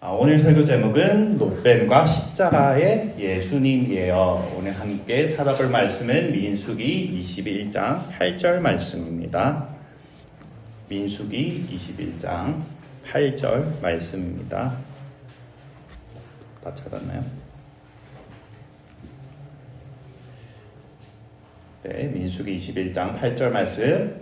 오늘 설교 제목은 노뱀과 십자가의 예수님이에요. 오늘 함께 찾아볼 말씀은 민수기 21장 8절 말씀입니다. 민수기 21장 8절 말씀입니다. 다 찾았나요? 네, 민수기 21장 8절 말씀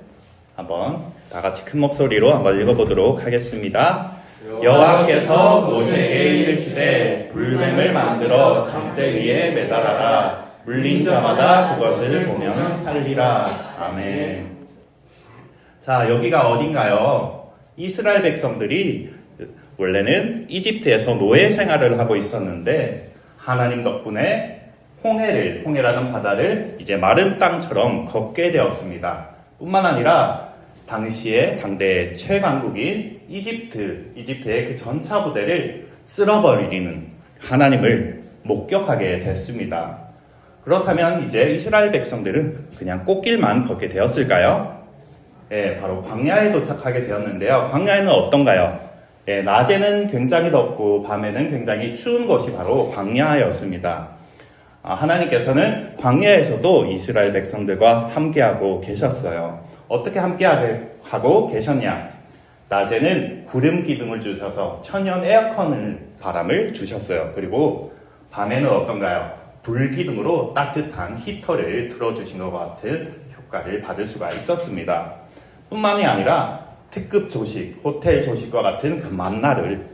한번 다 같이 큰 목소리로 한번 읽어보도록 하겠습니다. 여호와께서 모세에게 이르시되 불뱀을 만들어 장대 위에 매달아라. 물린 자마다 그것을 보면 살리라. 아멘. 자, 여기가 어딘가요? 이스라엘 백성들이 원래는 이집트에서 노예 생활을 하고 있었는데 하나님 덕분에 홍해라는 바다를 이제 마른 땅처럼 걷게 되었습니다. 뿐만 아니라 당시에 당대 최강국인 이집트의 그 전차 부대를 쓸어버리는 하나님을 목격하게 됐습니다. 그렇다면 이제 이스라엘 백성들은 그냥 꽃길만 걷게 되었을까요? 네, 바로 광야에 도착하게 되었는데요. 광야에는 어떤가요? 네, 낮에는 굉장히 덥고 밤에는 굉장히 추운 곳이 바로 광야였습니다. 하나님께서는 광야에서도 이스라엘 백성들과 함께하고 계셨어요. 어떻게 함께하고 계셨냐? 낮에는 구름 기둥을 주셔서 천연 에어컨을 바람을 주셨어요. 그리고 밤에는 어떤가요? 불 기둥으로 따뜻한 히터를 틀어주신 것 같은 효과를 받을 수가 있었습니다. 뿐만이 아니라 특급 조식, 호텔 조식과 같은 그 만나를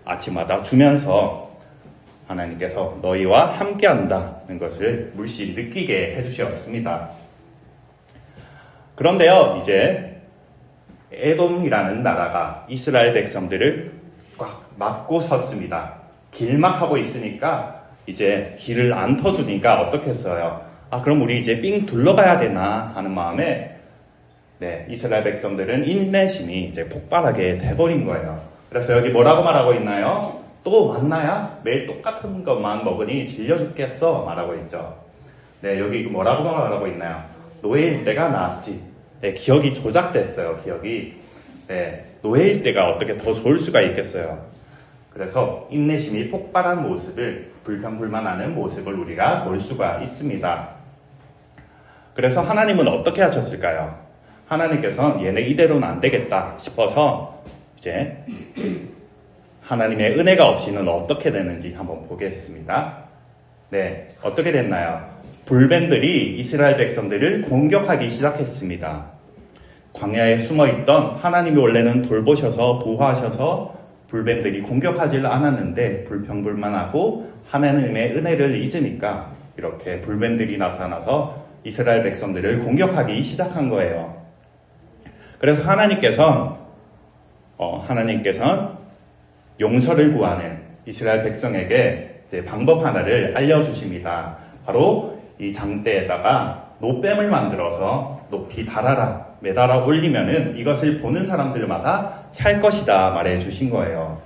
아침마다 주면서 하나님께서 너희와 함께한다는 것을 물씬 느끼게 해주셨습니다. 그런데요, 이제 에돔이라는 나라가 이스라엘 백성들을 꽉 막고 섰습니다. 길막하고 있으니까 이제 길을 안 터주니까 어떻게 했어요? 그럼 우리 이제 삥 둘러가야 되나 하는 마음에 이스라엘 백성들은 인내심이 이제 폭발하게 돼버린 거예요. 그래서 여기 뭐라고 말하고 있나요? 또 만나야 매일 똑같은 것만 먹으니 질려 죽겠어 말하고 있죠. 여기 뭐라고 말하고 있나요? 노예일 때가 나았지. 기억이 조작됐어요. 노예일 때가 어떻게 더 좋을 수가 있겠어요. 그래서 인내심이 폭발한 모습을, 불평불만하는 모습을 우리가 볼 수가 있습니다. 그래서 하나님은 어떻게 하셨을까요? 하나님께서는 얘네 이대로는 안 되겠다 싶어서 이제 하나님의 은혜가 없이는 어떻게 되는지 한번 보겠습니다. 어떻게 됐나요? 불뱀들이 이스라엘 백성들을 공격하기 시작했습니다. 광야에 숨어있던 하나님이 원래는 돌보셔서 보호하셔서 불뱀들이 공격하지 않았는데 불평불만하고 하나님의 은혜를 잊으니까 이렇게 불뱀들이 나타나서 이스라엘 백성들을 공격하기 시작한 거예요. 그래서 하나님께서는 용서를 구하는 이스라엘 백성에게 이제 방법 하나를 알려주십니다. 바로 이 장대에다가 노뱀을 만들어서 높이 달아라, 매달아 올리면은 이것을 보는 사람들마다 살 것이다 말해 주신 거예요.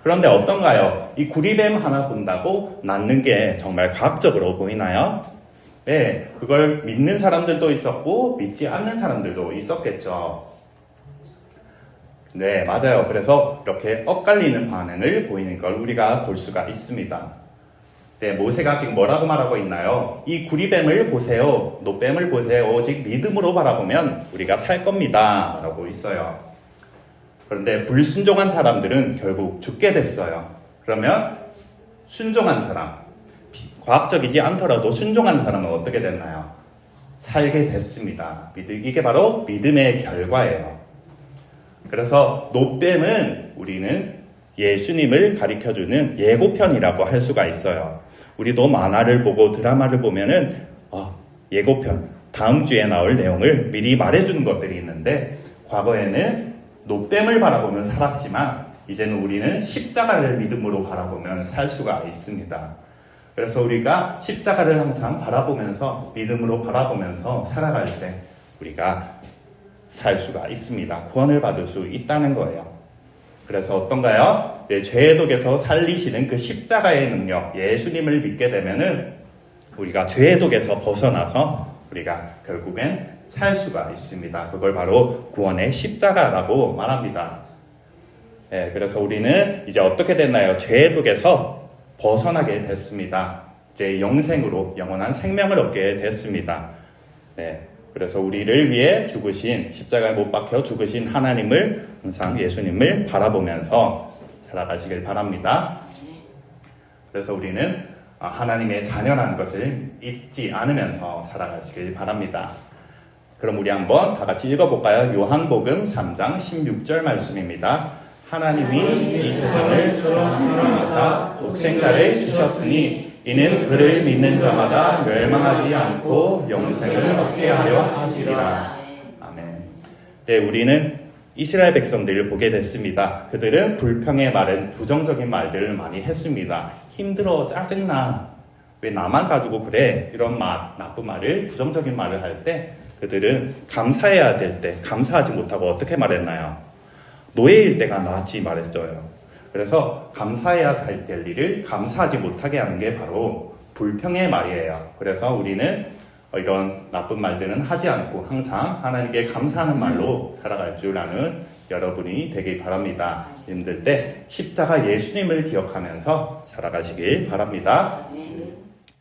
그런데 어떤가요? 이 구리뱀 하나 본다고 낫는 게 정말 과학적으로 보이나요? 그걸 믿는 사람들도 있었고 믿지 않는 사람들도 있었겠죠. 맞아요. 그래서 이렇게 엇갈리는 반응을 보이는 걸 우리가 볼 수가 있습니다. 모세가 지금 뭐라고 말하고 있나요? 이 구리뱀을 보세요. 노뱀을 보세요. 오직 믿음으로 바라보면 우리가 살 겁니다. 라고 있어요. 그런데 불순종한 사람들은 결국 죽게 됐어요. 그러면 순종한 사람, 과학적이지 않더라도 순종한 사람은 어떻게 됐나요? 살게 됐습니다. 이게 바로 믿음의 결과예요. 그래서 노뱀은 우리는 예수님을 가리켜주는 예고편이라고 할 수가 있어요. 우리도 만화를 보고 드라마를 보면은 예고편, 다음 주에 나올 내용을 미리 말해주는 것들이 있는데 과거에는 노뱀을 바라보면 살았지만 이제는 우리는 십자가를 믿음으로 바라보면 살 수가 있습니다. 그래서 우리가 십자가를 항상 바라보면서 믿음으로 바라보면서 살아갈 때 우리가 살 수가 있습니다. 구원을 받을 수 있다는 거예요. 그래서 어떤가요? 죄의 독에서 살리시는 그 십자가의 능력, 예수님을 믿게 되면은 우리가 죄의 독에서 벗어나서 우리가 결국엔 살 수가 있습니다. 그걸 바로 구원의 십자가라고 말합니다. 예, 그래서 우리는 이제 어떻게 됐나요? 죄의 독에서 벗어나게 됐습니다. 이제 영생으로 영원한 생명을 얻게 됐습니다. 네, 그래서 우리를 위해 죽으신 십자가에 못 박혀 죽으신 하나님을 항상 예수님을 바라보면서 살아가시길 바랍니다. 그래서 우리는 하나님의 자녀라는 것을 잊지 않으면서 살아가시길 바랍니다. 그럼 우리 한번 다 같이 읽어볼까요? 요한복음 3장 16절 말씀입니다. 하나님이 이 세상을 사랑하사 독생자를 주셨으니 이는 그를 믿는 자마다 멸망하지 않고 영생을 얻게 하려 하시리라. 아멘. 네, 우리는 이스라엘 백성들을 보게 됐습니다. 그들은 불평의 말은 부정적인 말들을 많이 했습니다. 힘들어, 짜증나, 왜 나만 가지고 그래? 이런 나쁜 말을, 부정적인 말을 할 때 그들은 감사해야 될 때 감사하지 못하고 어떻게 말했나요? 노예일 때가 낫지 말했어요. 그래서 감사해야 될 일을 감사하지 못하게 하는 게 바로 불평의 말이에요. 그래서 우리는 이런 나쁜 말들은 하지 않고 항상 하나님께 감사하는 말로 살아갈 줄 아는 여러분이 되길 바랍니다. 힘들 때 십자가 예수님을 기억하면서 살아가시길 바랍니다.